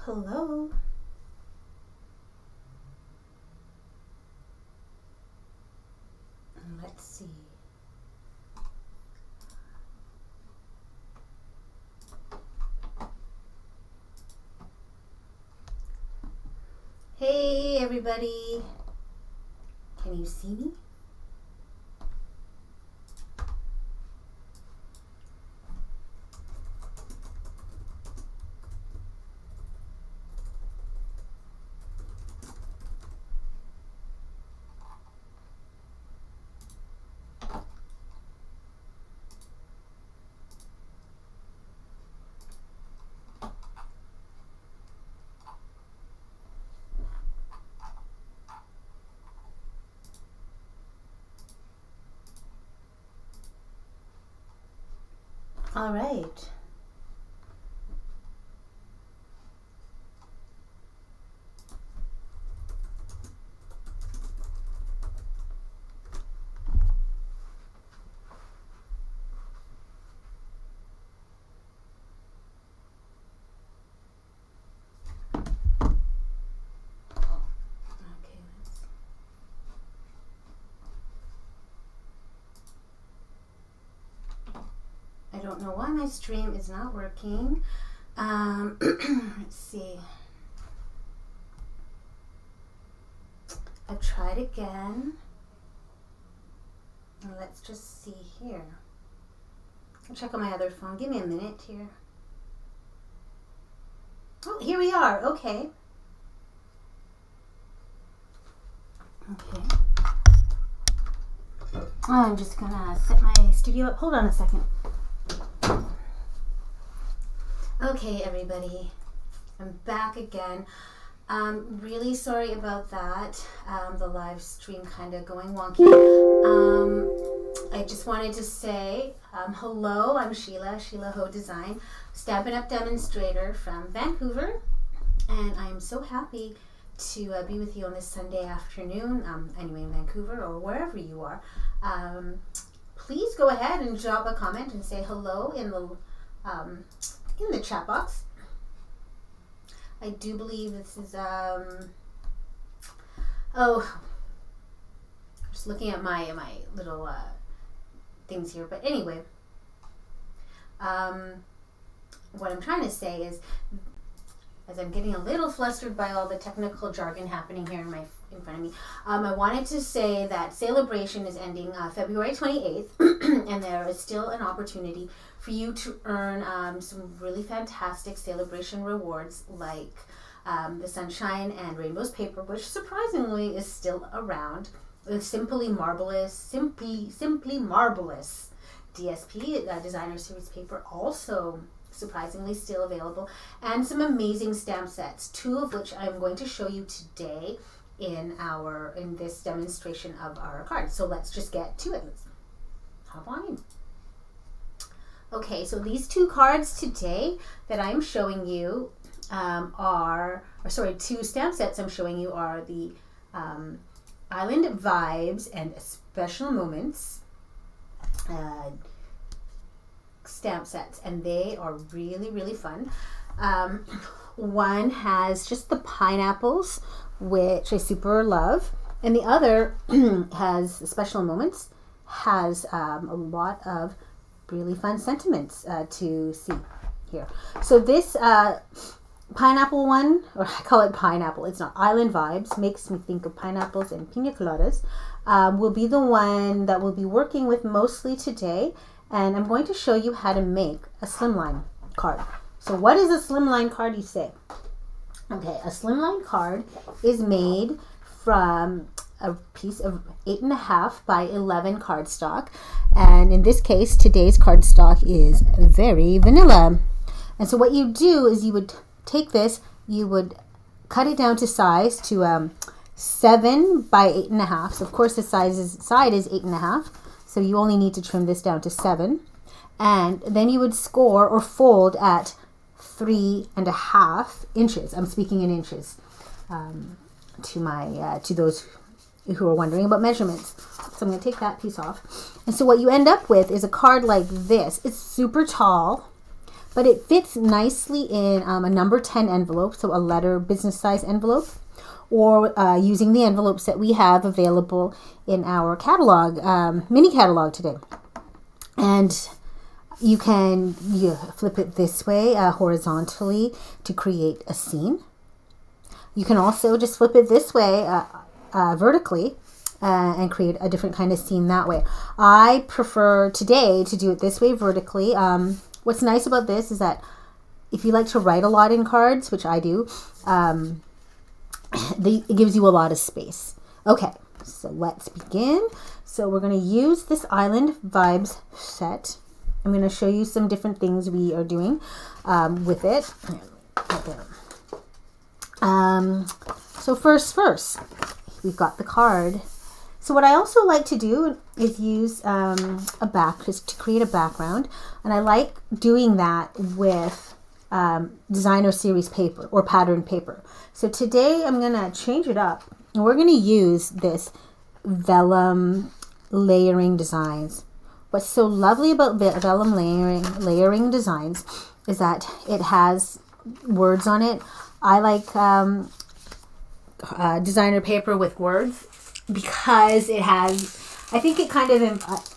Hello. Let's see. Hey everybody. Can you see me? All right. I don't know why my stream is not working. Let's see. I've tried again. Let's just see here. I'll check on my other phone. Give me a minute here. Oh, here we are. Okay. Okay. I'm just gonna set my studio up. Hold on a second. Okay, everybody, I'm back again. Really sorry about that. The live stream kind of going wonky. I just wanted to say hello. I'm Sheila, Sheilaho Design, Stampin' Up! Demonstrator from Vancouver, and I'm so happy to be with you on this Sunday afternoon, anyway in Vancouver or wherever you are. Please go ahead and drop a comment and say hello in the chat box. I do believe this is just looking at my little things here, but anyway, what I'm trying to say is, as I'm getting a little flustered by all the technical jargon happening here in front of me, I wanted to say that Sale-A-Bration is ending February 28th, and there is still an opportunity for you to earn some really fantastic Sale-A-Bration rewards, like the Sunshine and Rainbows paper, which surprisingly is still around. The Simply Marvelous DSP Designer Series paper, also surprisingly still available, and some amazing stamp sets, two of which I'm going to show you today in this demonstration of our cards. So let's just get to it. Let's hop on in. Okay, so these two cards today that I'm showing you two stamp sets I'm showing you are the Island Vibes and Special Moments stamp sets, and they are really, really fun. One has just the pineapples, which I super love, and the other has Special Moments, has a lot of really fun sentiments to see here. So this pineapple one, or I call it pineapple, it's not, Island Vibes, makes me think of pineapples and pina coladas, will be the one that we'll be working with mostly today, and I'm going to show you how to make a slimline card. So what is a slimline card, you say? Okay, a slimline card is made from a piece of 8.5 by 11 cardstock, and in this case today's cardstock is very vanilla. And so what you do is you would take this, you would cut it down to size to 7 by 8.5. So of course the side is 8.5, so you only need to trim this down to 7, and then you would score or fold at 3.5 inches. I'm speaking in inches to those who are wondering about measurements. So I'm going to take that piece off. And so what you end up with is a card like this. It's super tall, but it fits nicely in a number 10 envelope, so a letter business size envelope, or using the envelopes that we have available in our catalog, mini catalog today. And you can flip it this way, horizontally, to create a scene. You can also just flip it this way, vertically, and create a different kind of scene that way. I prefer today to do it this way, vertically. What's nice about this is that if you like to write a lot in cards, which I do, it gives you a lot of space. Okay, so let's begin. So we're going to use this Island Vibes set. I'm going to show you some different things we are doing with it. So first, we've got the card. So what I also like to do is use just to create a background. And I like doing that with designer series paper or pattern paper. So today I'm going to change it up. And we're going to use this vellum layering designs. What's so lovely about vellum layering designs is that it has words on it. I like designer paper with words because it has, I think it kind of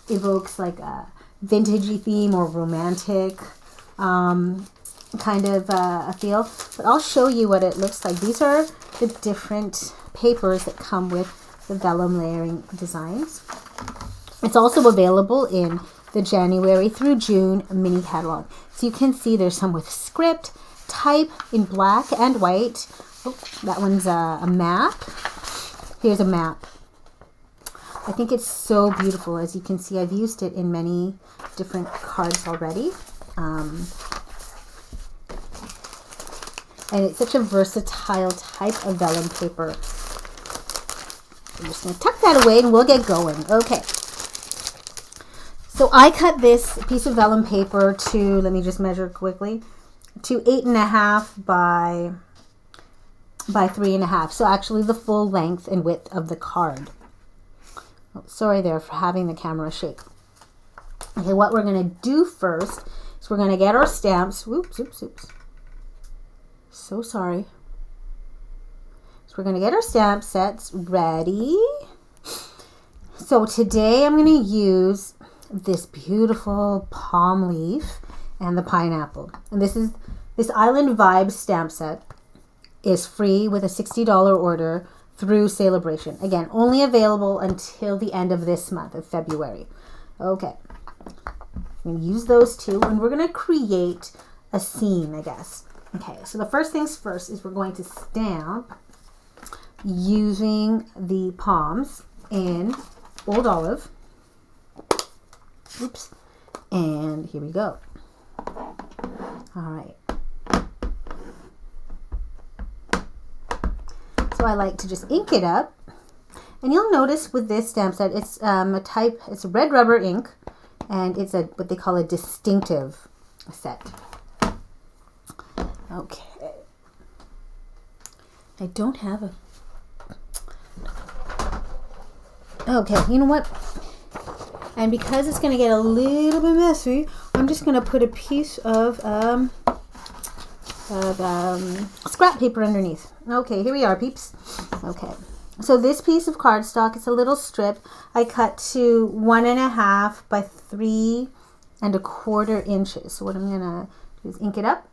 evokes like a vintagey theme or romantic kind of a feel. But I'll show you what it looks like. These are the different papers that come with the vellum layering designs. It's also available in the January through June mini catalog. So you can see there's some with script, type in black and white. Oh, that one's a map. Here's a map. I think it's so beautiful. As you can see, I've used it in many different cards already. And it's such a versatile type of vellum paper. I'm just going to tuck that away and we'll get going. Okay. So I cut this piece of vellum paper to, let me just measure quickly, to 8.5 by 3.5. So actually the full length and width of the card. Oh, sorry there for having the camera shake. Okay, what we're going to do first is we're going to get our stamps. Oops. So sorry. So we're going to get our stamp sets ready. So today I'm going to use this beautiful palm leaf and the pineapple. And this Island Vibes stamp set is free with a $60 order through Sale-A-Bration. Again, only available until the end of this month of February. Okay. I'm going to use those two and we're going to create a scene, I guess. Okay, so the first things first is we're going to stamp using the palms in Old Olive. Oops. And here we go. All right. So I like to just ink it up. And you'll notice with this stamp set, it's it's red rubber ink, and it's what they call a distinctive set. Okay. I don't have a... Okay, you know what? And because it's going to get a little bit messy, I'm just going to put a piece of scrap paper underneath. Okay, here we are, peeps. Okay, so this piece of cardstock, it's a little strip. I cut to 1.5 by 3.25 inches. So what I'm going to do is ink it up.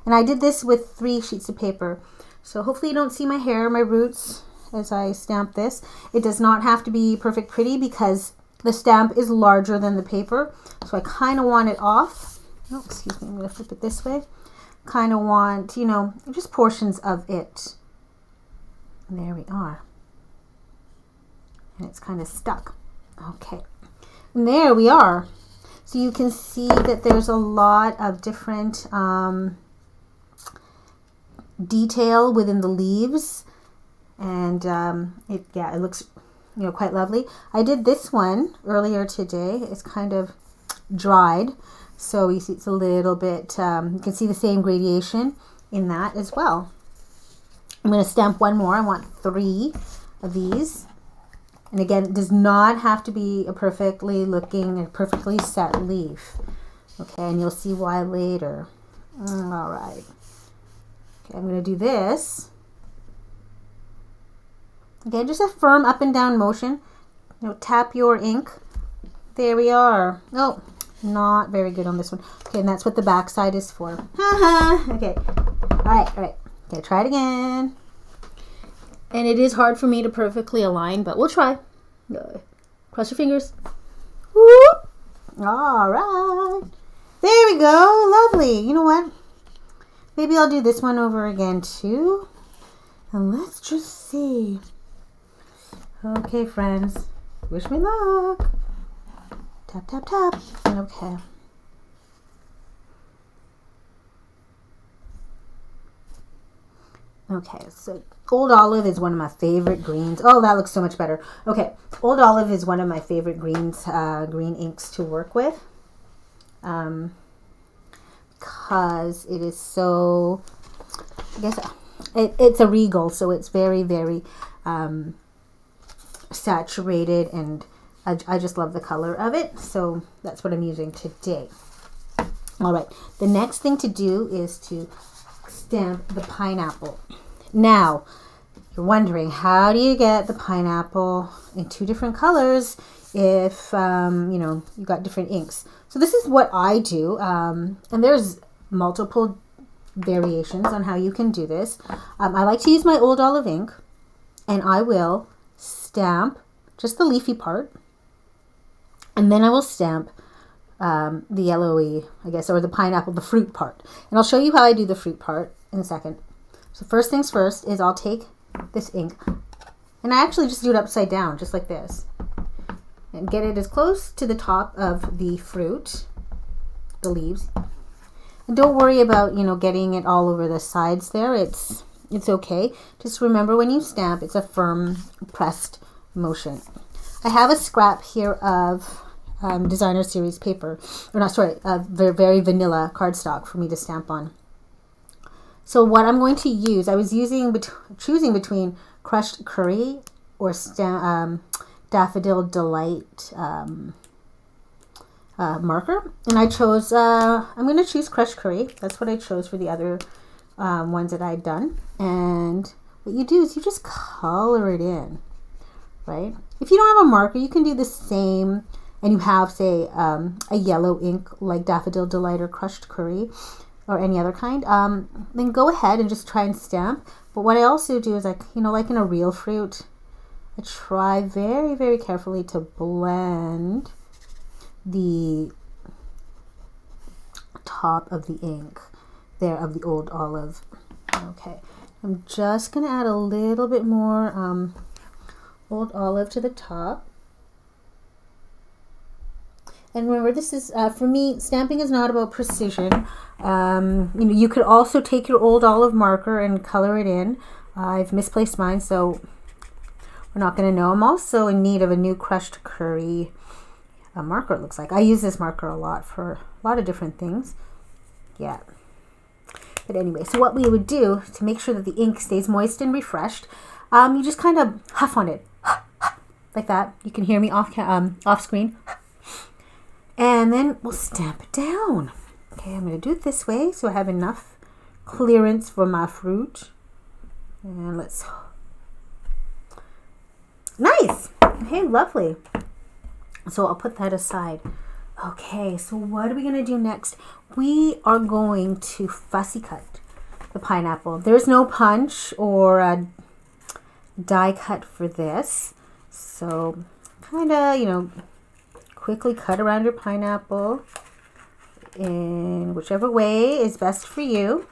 And I did this with 3 sheets of paper. So hopefully you don't see my hair, my roots, as I stamp this. It does not have to be perfect pretty because the stamp is larger than the paper. So I kind of want it off. Oh, excuse me, I'm going to flip it this way. Kind of want, you know, just portions of it. And there we are. And it's kind of stuck. Okay. And there we are. So you can see that there's a lot of different detail within the leaves, and it looks, you know, quite lovely. I did this one earlier today. It's kind of dried, so you see it's a little bit, you can see the same gradation in that as well. I'm going to stamp one more. I want 3 of these, and again, it does not have to be a perfectly looking and perfectly set leaf. Okay, and you'll see why later. All right. Okay, I'm going to do this. Okay, just a firm up and down motion. You know, tap your ink. There we are. Oh, not very good on this one. Okay, and that's what the back side is for. Okay. All right. Okay, try it again. And it is hard for me to perfectly align, but we'll try. Cross your fingers. Whoop. All right. There we go. Lovely. You know what? Maybe I'll do this one over again too. And let's just see. Okay, friends. Wish me luck. Tap, tap, tap. Okay. Okay, so Old Olive is one of my favorite greens. Oh, that looks so much better. Okay, Old Olive is one of my favorite greens, green inks to work with. Because it is so, I guess it's a regal, so it's very, very saturated, and I just love the color of it. So that's what I'm using today. All right, the next thing to do is to stamp the pineapple. Now, you're wondering, how do you get the pineapple in two different colors if, you know, you've got different inks? So this is what I do, and there's multiple variations on how you can do this. I like to use my Old Olive ink, and I will stamp just the leafy part, and then I will stamp the yellowy, I guess, or the pineapple, the fruit part. And I'll show you how I do the fruit part in a second. So first things first is I'll take this ink, and I actually just do it upside down, just like this, and get it as close to the top of the fruit, the leaves. And don't worry about, you know, getting it all over the sides there. It's okay. Just remember, when you stamp, it's a firm pressed motion. I have a scrap here of designer series paper, or not, sorry, very vanilla cardstock for me to stamp on. So what I'm going to use, I was choosing between crushed curry or Daffodil Delight marker, and I chose, I'm going to choose crushed curry. That's what I chose for the other ones that I'd done. And what you do is you just color it in, right? If you don't have a marker, you can do the same, and you have, say, a yellow ink like Daffodil Delight or crushed curry, or any other kind, then go ahead and just try and stamp. But what I also do is, like, you know, like in a real fruit, I try very, very carefully to blend the top of the ink there of the Old Olive. Okay, I'm just going to add a little bit more Old Olive to the top. And remember, this is, for me, stamping is not about precision. You know, you could also take your Old Olive marker and color it in. I've misplaced mine, so we're not going to know. I'm also in need of a new crushed curry marker, it looks like. I use this marker a lot for a lot of different things. Yeah. But anyway, so what we would do to make sure that the ink stays moist and refreshed, you just kind of huff on it. Like that. You can hear me off screen. And then we'll stamp it down. Okay, I'm going to do it this way so I have enough clearance for my fruit. And let's... Nice! Okay, lovely. So I'll put that aside. Okay, so what are we going to do next? We are going to fussy cut the pineapple. There's no punch or a die cut for this. So kind of, you know, quickly cut around your pineapple in whichever way is best for you.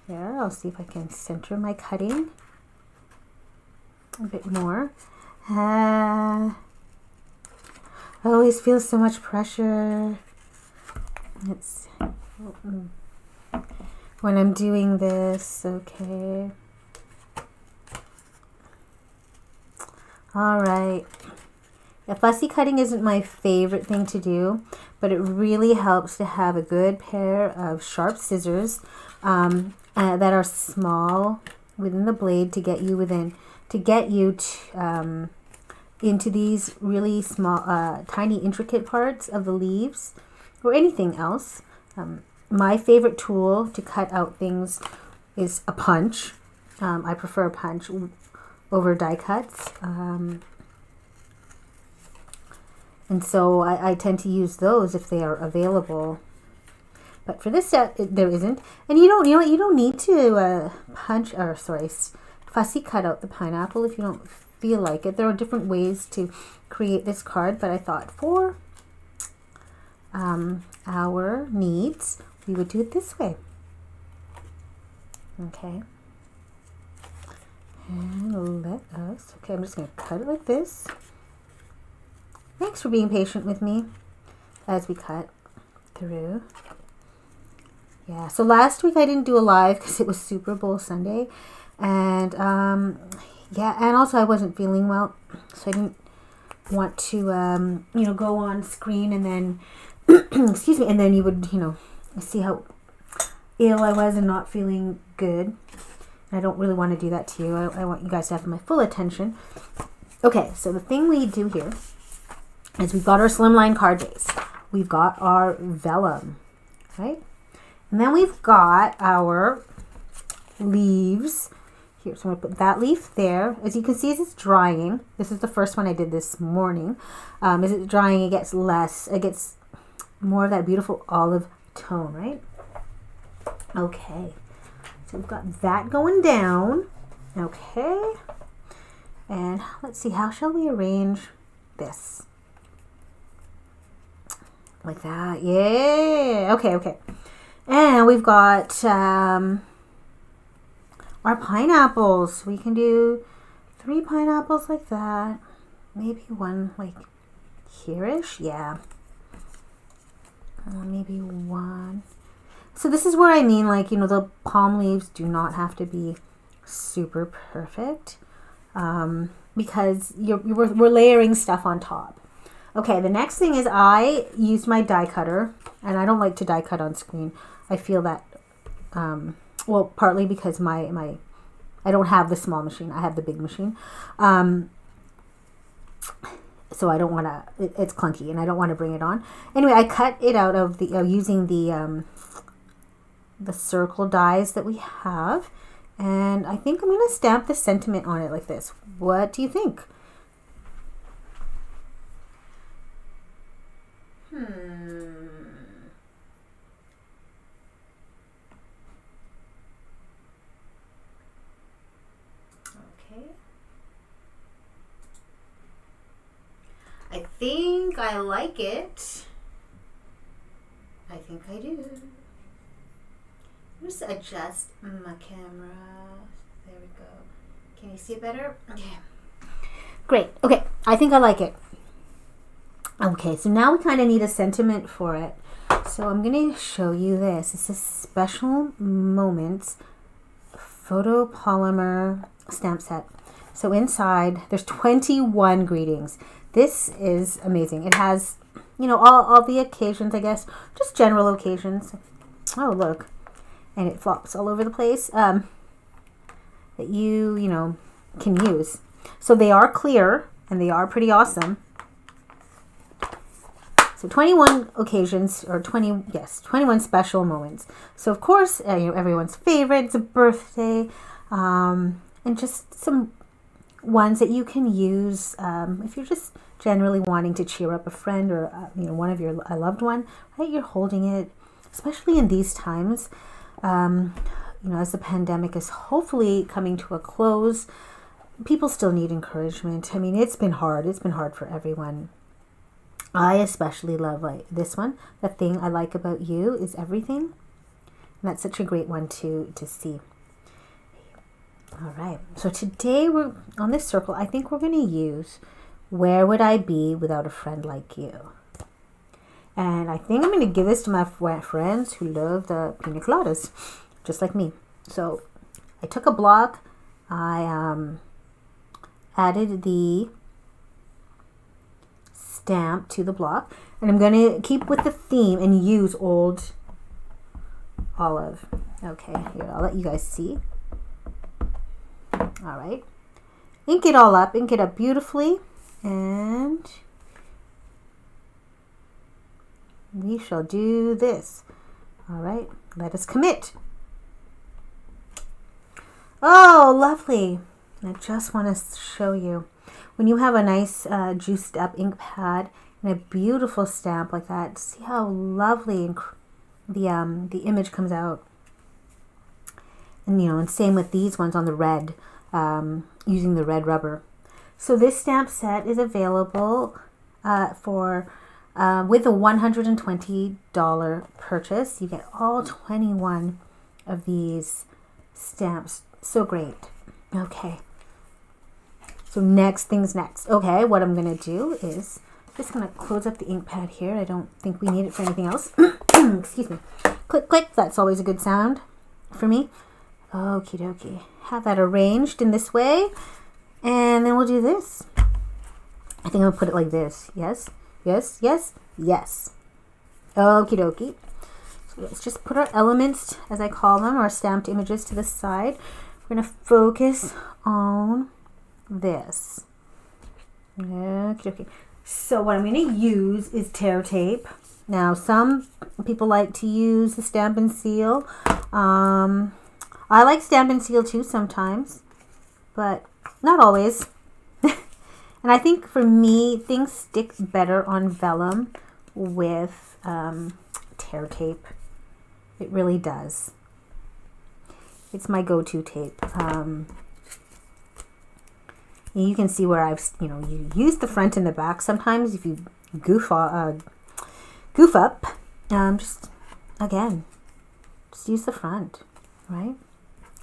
There, I'll see if I can center my cutting a bit more. I always feel so much pressure. It's when I'm doing this. Okay. All right. Yeah, fussy cutting isn't my favorite thing to do, but it really helps to have a good pair of sharp scissors that are small within the blade to get you into these really small, tiny, intricate parts of the leaves or anything else. My favorite tool to cut out things is a punch. I prefer a punch over die cuts. And so I tend to use those if they are available. But for this set, there isn't. And you know what? You don't need to fussy cut out the pineapple if you don't feel like it. There are different ways to create this card, but I thought for our needs, we would do it this way. Okay. And okay, I'm just going to cut it like this. Thanks for being patient with me as we cut through. Yeah, so last week I didn't do a live because it was Super Bowl Sunday. And yeah, and also I wasn't feeling well. So I didn't want to, go on screen and then, excuse me, and then you would, see how ill I was and not feeling good. I don't really want to do that to you. I want you guys to have my full attention. Okay, so the thing we do here is we've got our Slimline card base. We've got our vellum, right? And then we've got our leaves here. So I'm going to put that leaf there. As you can see, as it's drying, this is the first one I did this morning. As it's drying, it gets more of that beautiful olive tone, right? Okay. So we've got that going down. Okay. And let's see, how shall we arrange this? Like that. Yeah. Okay. And we've got our pineapples. We can do 3 pineapples like that. Maybe one like here-ish. Yeah. Maybe one. So this is where I mean, like, the palm leaves do not have to be super perfect because we're layering stuff on top. Okay, the next thing is I used my die cutter, and I don't like to die cut on screen. I feel that, well, partly because I don't have the small machine. I have the big machine. So I don't want to, it's clunky, and I don't want to bring it on. Anyway, I cut it out of using the circle dies that we have, and I think I'm going to stamp the sentiment on it like this. What do you think? Okay. I think I like it. I think I do. Just adjust my camera. There we go. Can you see it better? Okay. Great. Okay. I think I like it. Okay. So now we kind of need a sentiment for it. So I'm going to show you this. It's a Special Moments photopolymer stamp set. So inside there's 21 greetings. This is amazing. It has, all the occasions, I guess, just general occasions. Oh, look. And it flops all over the place that you can use. So they are clear and they are pretty awesome. So 21 occasions, or 21 special moments. So of course, everyone's favorite, it's a birthday, and just some ones that you can use if you're just generally wanting to cheer up a friend or one of a loved one, right? You're holding it, especially in these times. As the pandemic is hopefully coming to a close, people still need encouragement. I mean, it's been hard. It's been hard for everyone. I especially love this one. The thing I like about you is everything. And that's such a great one to see. All right. So today we're on this circle. I think we're going to use Where Would I Be Without a Friend Like You? And I think I'm going to give this to my friends who love the pina coladas, just like me. So I took a block. I added the stamp to the block. And I'm going to keep with the theme and use Old Olive. Okay, here, I'll let you guys see. All right. Ink it all up. Ink it up beautifully. And We shall do this. All right, let us commit. Oh, lovely. I just want to show you. When you have a nice juiced up ink pad and a beautiful stamp like that, see how lovely the image comes out. And and same with these ones on the red, using the red rubber. So this stamp set is available for with a $120 purchase. You get all 21 of these stamps. So great. Okay. So next things next. Okay, what I'm going to do is just going to close up the ink pad here. I don't think we need it for anything else. Excuse me. Click, click. That's always a good sound for me. Okie dokie. Have that arranged in this way. And then we'll do this. I think I'll put it like this. Yes, yes, yes, yes. Okie dokie. So let's just put our elements, as I call them, our stamped images to the side. We're going to focus on this. Okie dokie. So what I'm going to use is tear tape. Now, some people like to use the Stamp and Seal. I like Stamp and Seal too sometimes, but not always. And I think for me, things stick better on vellum with tear tape. It really does. It's my go-to tape. You can see where I've, you use the front and the back. Sometimes if you goof up, just use the front, right?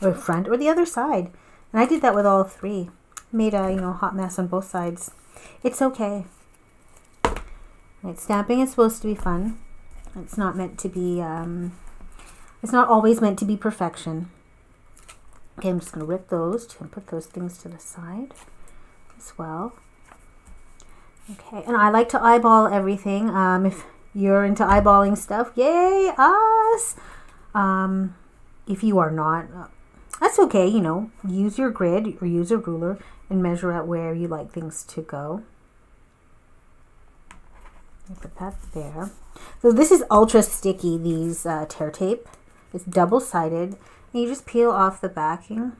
Or front or the other side. And I did that with all three. Made a, hot mess on both sides. It's okay. Right, stamping is supposed to be fun. It's not meant to be, it's not always meant to be perfection. Okay, I'm just going to rip those and put those things to the side as well. Okay, and I like to eyeball everything. If you're into eyeballing stuff, yay, us! If you are not, that's okay, use your grid or use a ruler and measure out where you like things to go. Put that there. So this is ultra sticky, these tear tape. It's double-sided. And you just peel off the backing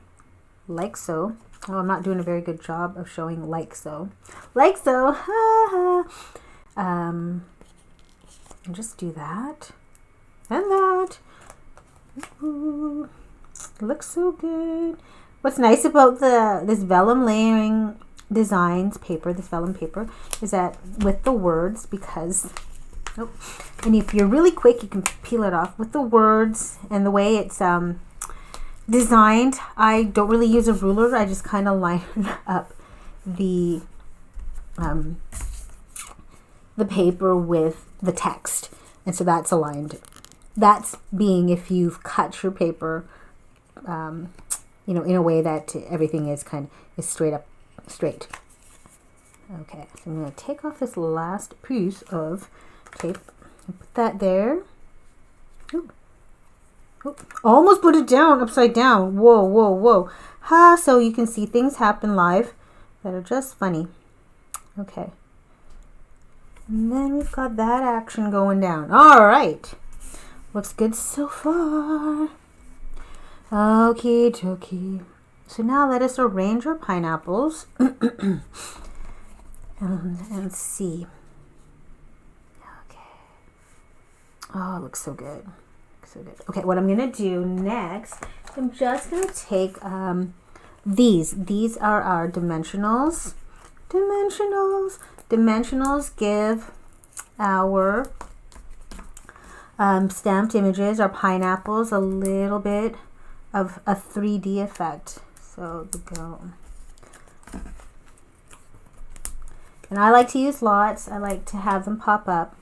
like so. Oh, I'm not doing a very good job of showing like so. Like so. Ha ha. And just do that. And that. Ooh, looks so good. What's nice about this vellum layering designs paper, this vellum paper, is that with the words, because and if you're really quick, you can peel it off. With the words and the way it's designed, I don't really use a ruler. I just kind of line up the paper with the text, and so that's aligned. That's being if you've cut your paper, in a way that everything is straight. Okay, so I'm going to take off this last piece of tape and put that there. Ooh. Ooh. Almost put it down upside down. Whoa, whoa, whoa. Ha, so you can see things happen live that are just funny. Okay. And then we've got that action going down. All right. Looks good so far. Okie dokie. So now let us arrange our pineapples and see. Okay. Oh, it looks so good. So good. Okay, what I'm going to do next, I'm just going to take these. These are our dimensionals. Dimensionals give our stamped images, our pineapples, a little bit of a 3D effect. So the go. And I like to use lots. I like to have them pop up.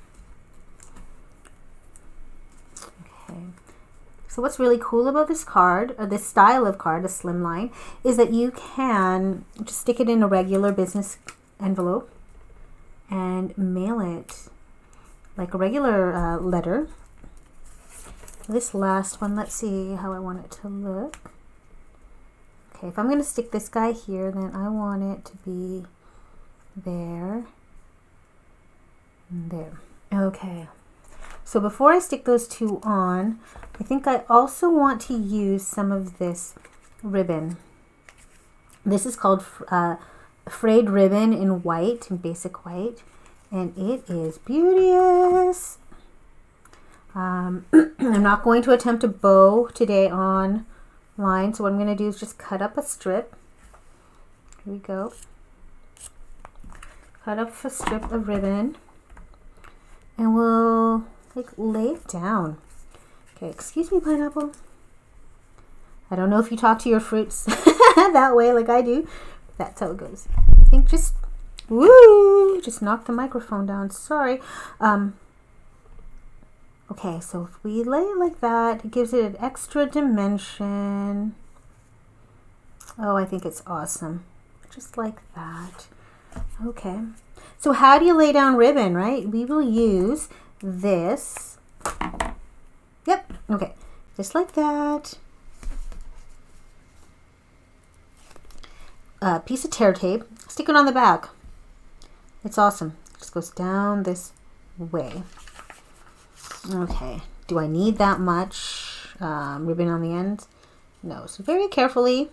Okay. So what's really cool about this card, or this style of card, a slimline, is that you can just stick it in a regular business envelope and mail it like a regular letter. This last one, let's see how I want it to look. Okay, if I'm going to stick this guy here, then I want it to be there and there. Okay, So before I stick those two on, I think I also want to use some of this ribbon. This is called frayed ribbon in white, in basic white, and it is beauteous. I'm not going to attempt a bow today on line, so what I'm going to do is just cut up a strip. Here we go. Cut up a strip of ribbon, and we'll lay it down. Okay, excuse me, pineapple. I don't know if you talk to your fruits that way like I do. That's how it goes. I think just knock the microphone down. Sorry. Okay, so if we lay it like that, it gives it an extra dimension. Oh, I think it's awesome. Just like that. Okay. So how do you lay down ribbon, right? We will use this. Yep. Okay. Just like that. A piece of tear tape. Stick it on the back. It's awesome. It just goes down this way. Okay. Do I need that much ribbon on the end? No. So very carefully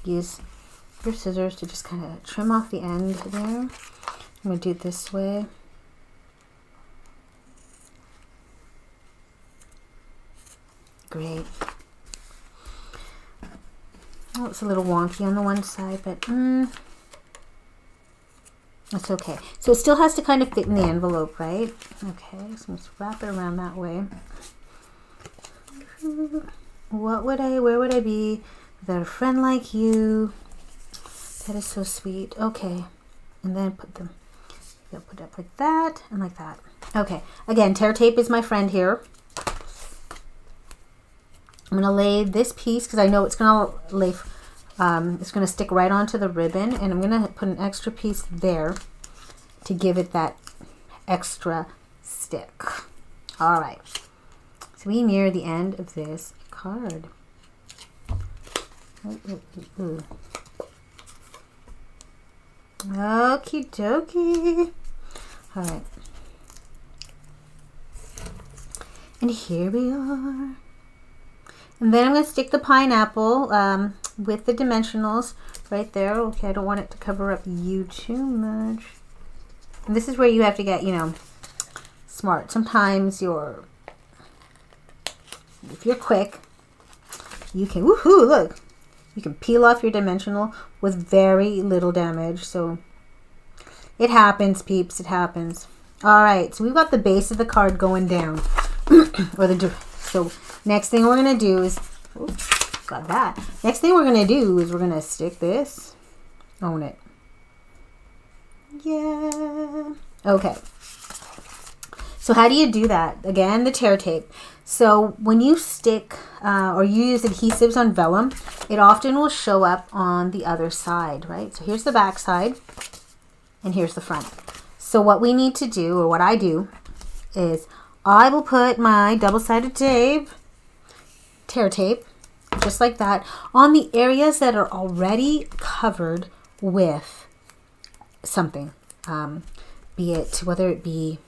use your scissors to just kind of trim off the end there. I'm going to do it this way. Great. Oh, it's a little wonky on the one side, but that's okay. So it still has to kind of fit in the envelope, right? Okay, so let's wrap it around that way. Where would I be without a friend like you? That is so sweet. Okay, and then put it up like that and like that. Okay, again, tear tape is my friend here. I'm gonna lay this piece because I know it's gonna lay. It's gonna stick right onto the ribbon, and I'm gonna put an extra piece there to give it that extra stick. All right. So we near the end of this card. Okie dokie. All right. And here we are. And then I'm going to stick the pineapple with the dimensionals right there. Okay, I don't want it to cover up you too much. And this is where you have to get, smart. Sometimes if you're quick, you can, woohoo, look. You can peel off your dimensional with very little damage. So it happens, peeps, it happens. All right, so we've got the base of the card going down. So next thing we're going to do is, got that. Next thing we're going to do is we're going to stick this, own it. Yeah. Okay. So how do you do that? Again, the tear tape. So when you stick or you use adhesives on vellum, it often will show up on the other side, right? So here's the back side and here's the front. So what we need to do, or what I do, is I will put my double-sided tape, tear tape, just like that, on the areas that are already covered with something, whether it be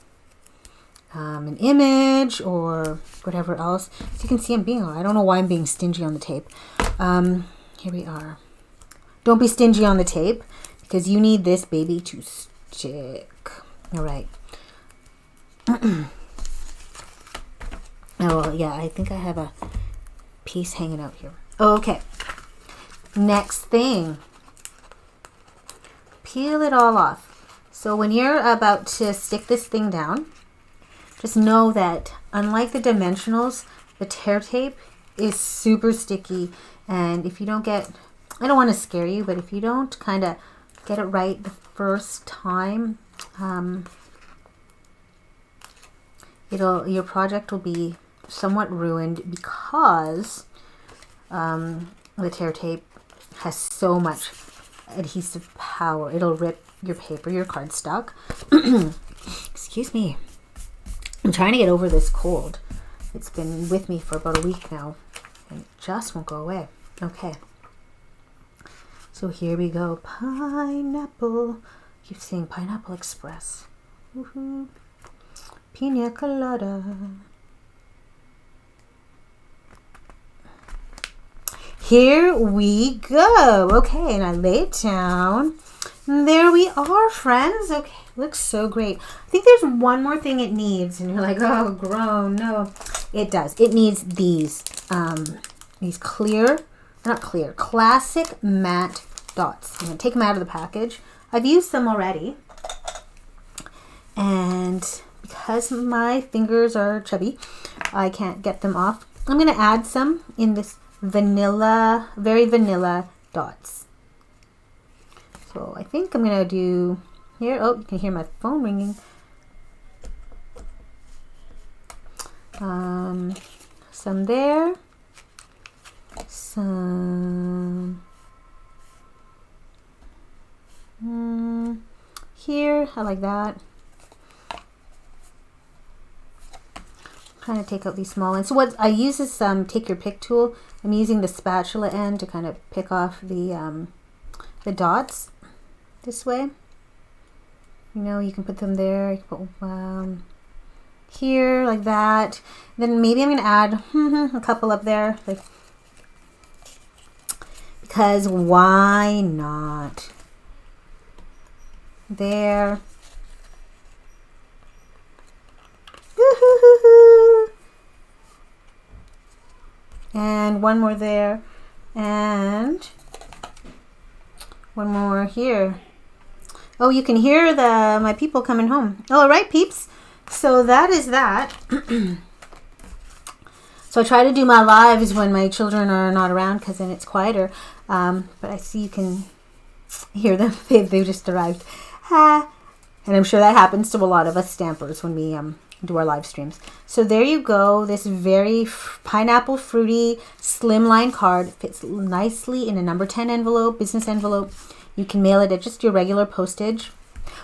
an image or whatever else. As you can see, I don't know why I'm being stingy on the tape. Here we are. Don't be stingy on the tape because you need this baby to stick. All right. Oh, yeah, I think I have a piece hanging out here. Okay. Next thing. Peel it all off. So when you're about to stick this thing down, just know that unlike the dimensionals, the tear tape is super sticky. And if you don't get, I don't want to scare you, but if you don't kind of get it right the first time, your project will be somewhat ruined because the tear tape has so much adhesive power. It'll rip your paper, your cardstock. Excuse me. I'm trying to get over this cold. It's been with me for about a week now and it just won't go away. Okay. So here we go. Pineapple. I keep saying Pineapple Express. Woohoo. Pina colada. Here we go. Okay, and I lay it down. And there we are, friends. Okay, looks so great. I think there's one more thing it needs, and you're like, oh, grown. No, it does. It needs these clear, not clear, classic matte dots. I'm gonna take them out of the package. I've used them already, and because my fingers are chubby, I can't get them off. I'm gonna add some in this vanilla, very vanilla dots. So I think I'm gonna do here. Oh, you can hear my phone ringing. Some there, some here. I like that. Kind of take out these small ones. So what I use is take your pick tool. I'm using the spatula end to kind of pick off the dots this way. You know, you can put them there. You can put here like that. Then maybe I'm gonna add a couple up there, like, because why not? There. And one more there, and one more here. Oh, you can hear my people coming home. All right, peeps. So that is that. So I try to do my lives when my children are not around, because then it's quieter. But I see you can hear them. They've just arrived. And I'm sure that happens to a lot of us stampers when we do our live streams. So there you go. This very pineapple fruity slimline card fits nicely in a number 10 envelope, business envelope. You can mail it at just your regular postage.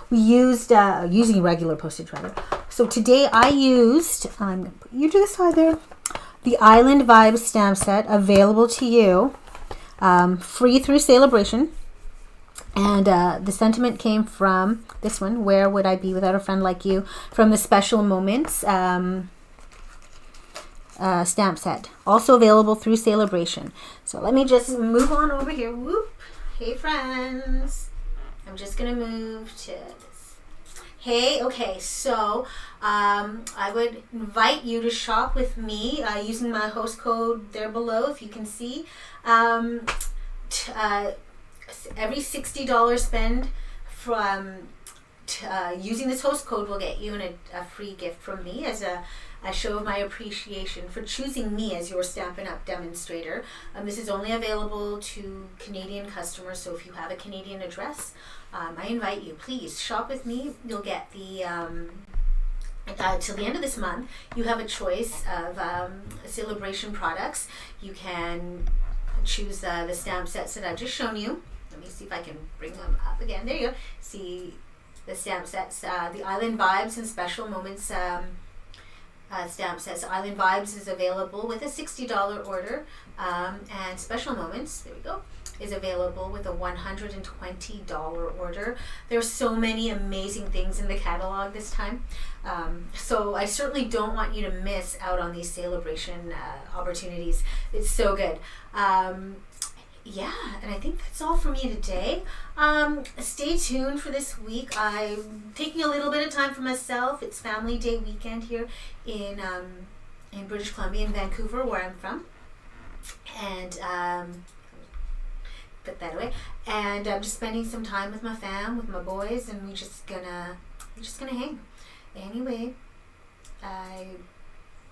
We used using regular postage rather. So today I used, I'm gonna put you to the side there, the Island Vibes stamp set, available to you, free through Sale-A-Bration. And the sentiment came from this one, Where Would I Be Without a Friend Like You, from the Special Moments stamp set, also available through Sale-A-Bration. So let me just move on over here. Whoop. Hey friends, I'm just gonna move to this. Hey, okay, so I would invite you to shop with me using my host code there below, if you can see. Every $60 spend from using this host code will get you a free gift from me as a show of my appreciation for choosing me as your Stampin' Up! Demonstrator. This is only available to Canadian customers, so if you have a Canadian address, I invite you, please shop with me. You'll get the till the end of this month, you have a choice of Sale-A-Bration products. You can choose the stamp sets that I've just shown you. Let me see if I can bring them up again. There you go. See the stamp sets, the Island Vibes and Special Moments stamp sets. Island Vibes is available with a $60 order, and Special Moments, there we go, is available with a $120 order. There's so many amazing things in the catalog this time. So I certainly don't want you to miss out on these Sale-A-Bration opportunities. It's so good. Yeah, and I think that's all for me today. Stay tuned for this week. I'm taking a little bit of time for myself. It's Family Day weekend here in British Columbia, in Vancouver, where I'm from. And put that away. And I'm just spending some time with my fam, with my boys, and we're just gonna hang. Anyway, I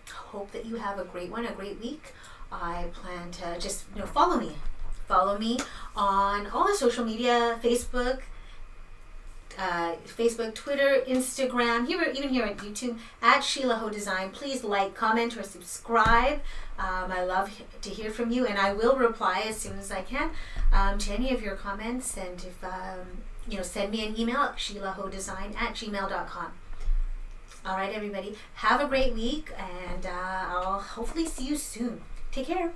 hope that you have a great one, a great week. I plan to just follow me. Follow me on all the social media, Facebook, Twitter, Instagram, even here on YouTube, at sheilaho design. Please like, comment, or subscribe. I love to hear from you, and I will reply as soon as I can to any of your comments. And if send me an email at sheilahodesign@gmail.com. All right, everybody, have a great week, and I'll hopefully see you soon. Take care.